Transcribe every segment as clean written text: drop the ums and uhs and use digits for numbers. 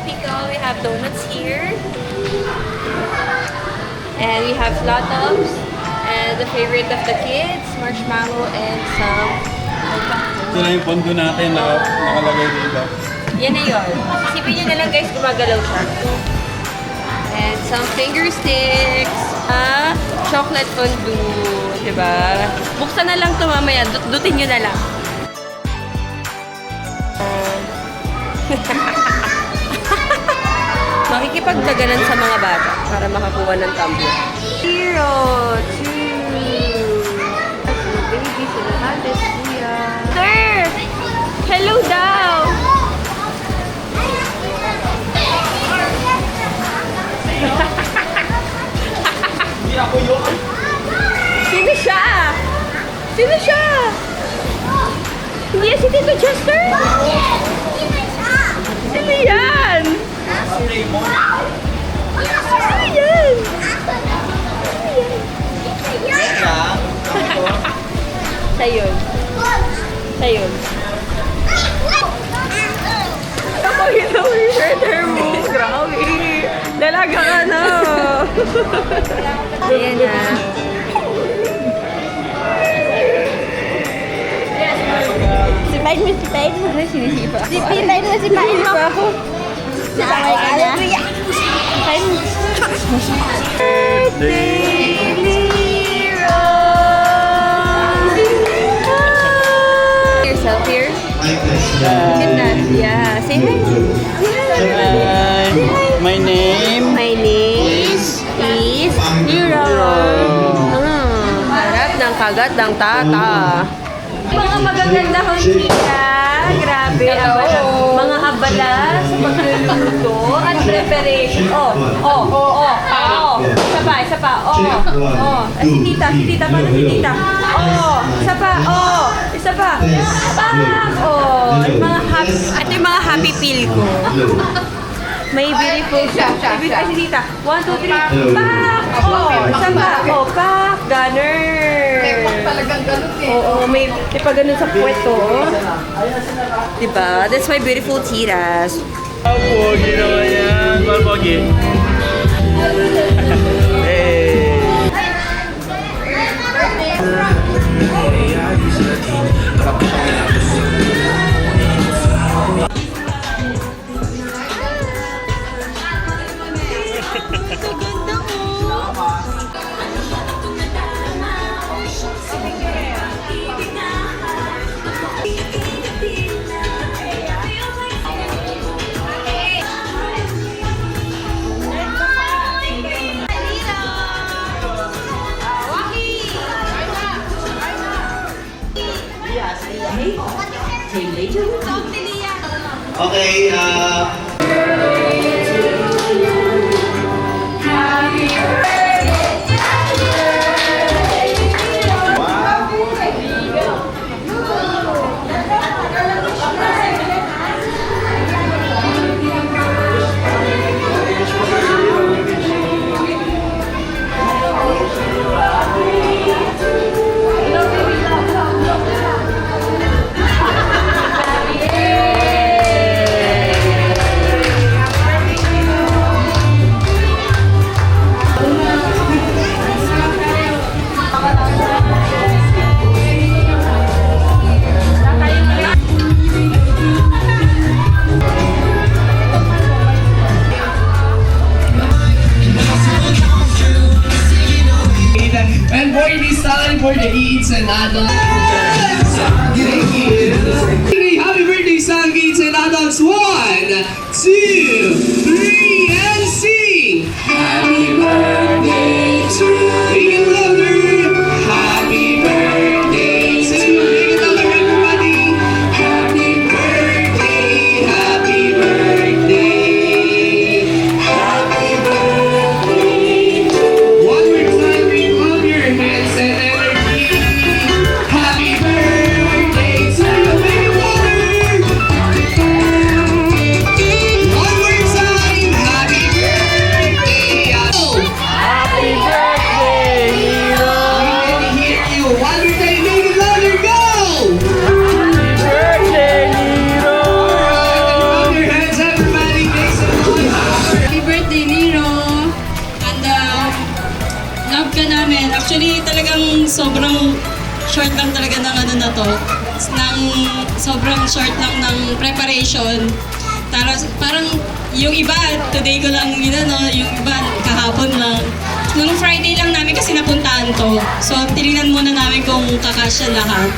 pickle. We have donuts here. And we have flattops. And the favorite of the kids, marshmallow and some... Ito na yung pondo natin na nakalagay dito. Yan na yun. Isipin nyo na lang guys, gumagalaw siya. And some finger sticks. Chocolate fondue. Diba? Buksan na lang ito mamaya. Dutin nyo na lang. Makikipaglaganan sa mga bata para makakuha ng tumbler. 0, 2. Baby, sila natin siya. Sir! Hello daw! Hindi ako yun! Sino siya? Sino siya? Hindi yan si Tito Chester? Sino yan? Sino yan? Siya yun. Siya yun. Ako ito yung sweater mo. Grabe. Dalaga ka na. Ayan na. Sipain mo, sipain mo. Ano sinisipa? Sipain mo, sipain mo. Ako. Nakaway ka na. Sipain mo. Birthday, Liro! Yourself here? Yeah. Say hi. Hi! My name? My name is Liro. Harap ng kagat ng tata. Mga magaganda hong chika. Grabe. Mga abala sa pagluluto at preparation. Isa pa. Si tita. Paano si tita? Isa pa. Isa pa. Pak! Mga happy. Ito yung mga happy feel ko. May beautiful siya. Ay, si tita. 1, 2, 3. Pak! Isa pa. Pak! Gunner! Talagang ganun eh. Oo, may pa ganun sa puwet ko. Diba? That's my beautiful tiras. Ang pogi naman yan! Ang pogi! Hey! Okay, and for this time for the eats and adults. Happy birthday, son, kids and adults. 1, 2, 3, and sing. Happy birthday to you. Happy birthday to you. Everybody. Happy birthday, happy birthday, happy birthday. One more time, we love your hands and energy. short lang talaga ng ano na to. Ng sobrang short lang ng preparation. Parang yung iba, today ko lang yun ano, yung iba kahapon lang. Nung Friday lang namin kasi napuntahan to. So, tinignan muna namin kung kakasya lahat.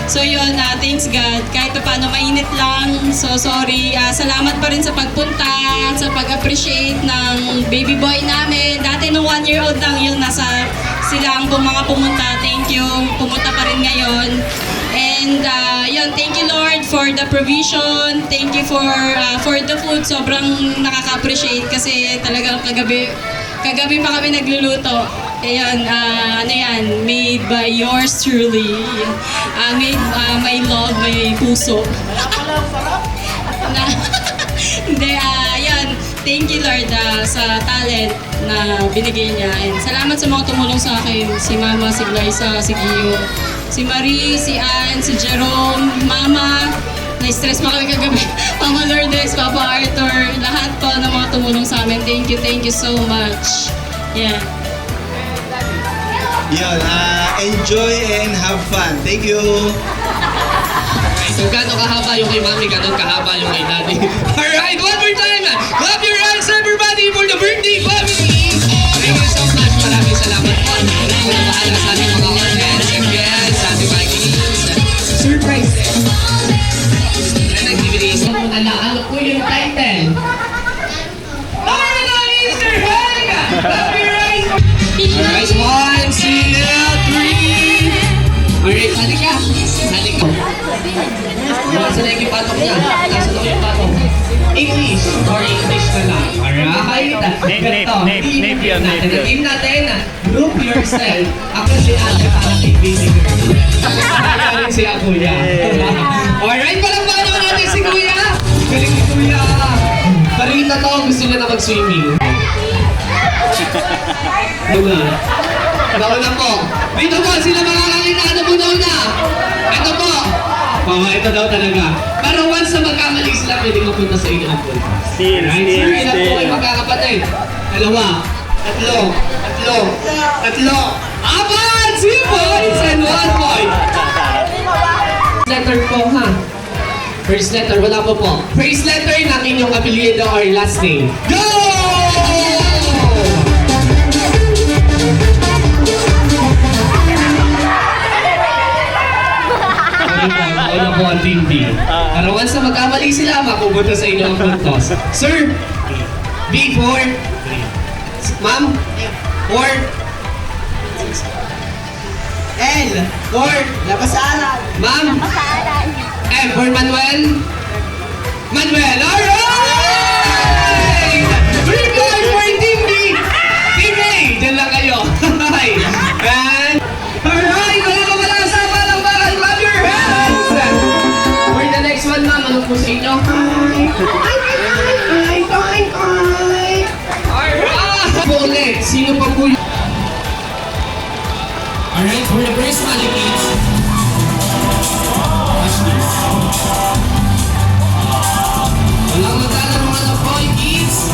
So yun, thanks God. Kahit pa paano mainit lang. So sorry. Salamat pa rin sa pagpunta, sa pag-appreciate ng baby boy namin. Dati nung 1-year-old lang yun, nasa sila ang mga pumunta. Thank you. Pumunta pa rin ngayon. And yun, thank you Lord for the provision. Thank you for the food. Sobrang nakaka-appreciate kasi talagang kagabi pa kami nagluluto. Ayan, ano yan, made by yours truly. Made may love, may puso. Hindi, yan. Thank you Lord sa talent na binigay niya. And salamat sa mga tumulong sa akin. Si Mama, si Glyza, si Gio, si Marie, si Ann, si Jerome, Mama. Na-stress pa kami kagabi. Mama Lourdes, Papa Arthur, lahat po ng mga tumulong sa amin. Thank you so much. Yeah. Yun, enjoy and have fun. Thank you. So, gano'ng kahaba yung kay Mami, gano'ng kahaba yung kay Daddy. Alright, one more time! Clap your hands, everybody, for the birthday family! Thank you so much. Maraming salamat po. Ako na bahala sa ating mga audience and guests, sa ating mga kinis. Surprise! And activities. Ano po yung title? Organize your hand! Clap your hands! Alright, 1, 2, 3. Alright, salik ka. Salik ka. Nasa na yung patok niya. Nasa na yung patok. English or English na lang. Alright. Name yun. Team natin, group yourself. Ako si ate para kay baby girl. Ako rin si Kuya. Alright, palakpakan naman natin si Kuya. Galing si Kuya. Parita to, gusto niya na mag-swimming. Nauna po. Dito po, sila makakakita. Ano po nauna? Ito po. Ito daw talaga. Pero once na magkamali sila, pwede mapunta sa inyo ang punta. Still. Ilan po kayo magkakapatid? 2, 3, 4, 2 points and 1 point. Letter po ha. First letter, wala po po. First letter ng inyong apelyido or last name. Go! Ano po ang team B? Pero once na magkamali sila, mapupunta sa inyo ang puntos. Sir, B4. Ma'am, 4. L, 4. Labasaran. Ma'am, M for Manuel. Manuel, alright! 3 points for Team B. Team A, dyan lang kayo. And, alright, wala sa palang bakal. Clap your hands! For the next one, ma'am, ano po sa inyo? Alright! Po ulit, sino pa po yun? Alright, for the first mannequins. Walang magkala mga na boy kids.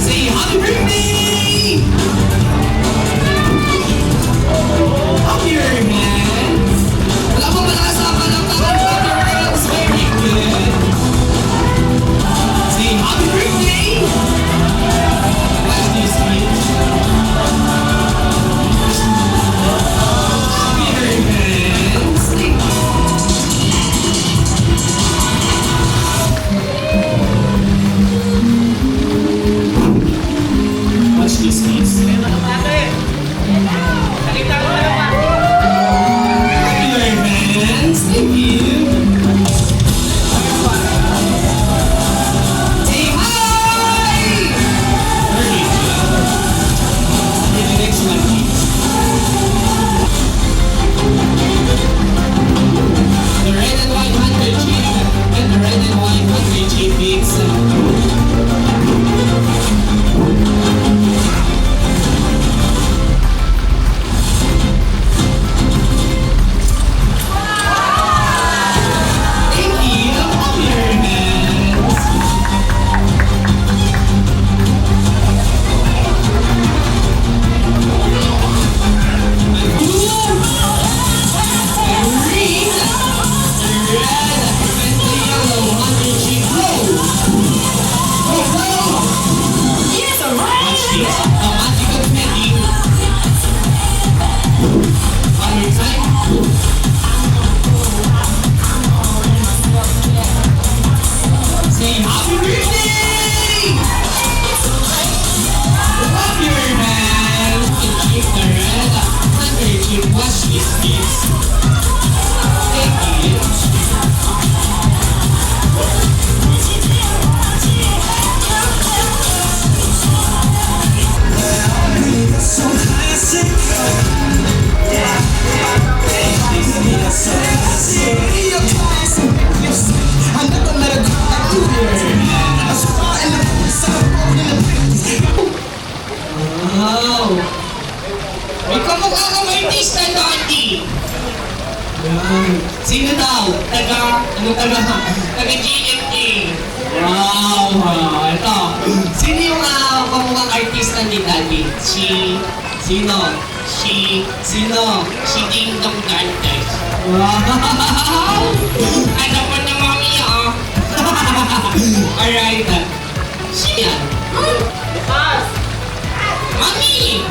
Say happy birthday! Happy birthday! Wala mo malasa pa lang parang very good. Say happy birthday! Watch this, kids. Wow! May kamukha kang artista, Daddy! Yan. Sino daw? Taga GMA. Wow! Ito. Sino yung kamukhang artista ni Daddy? Sino? Si Ding Dong Dantes. Wow! Ano po na mami, Alright. Sino yan? Mami!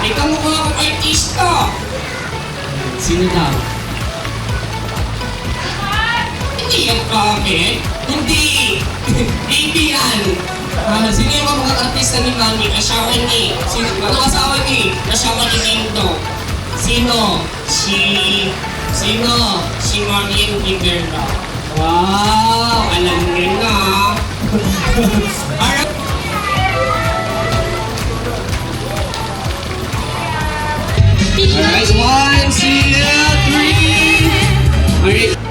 May kamukha akong artista. Sino daw? Hindi yan kami. Hindi. Baby yan. Sino yung kamukhang artista ni Mami? Asawa ni. Ano asawa ni? Asawa ni Dingdong. Sino? Si Mami yung Giberna. Wow! Alam niyo na. Alright. Alright, 1, 2, 3. Alright.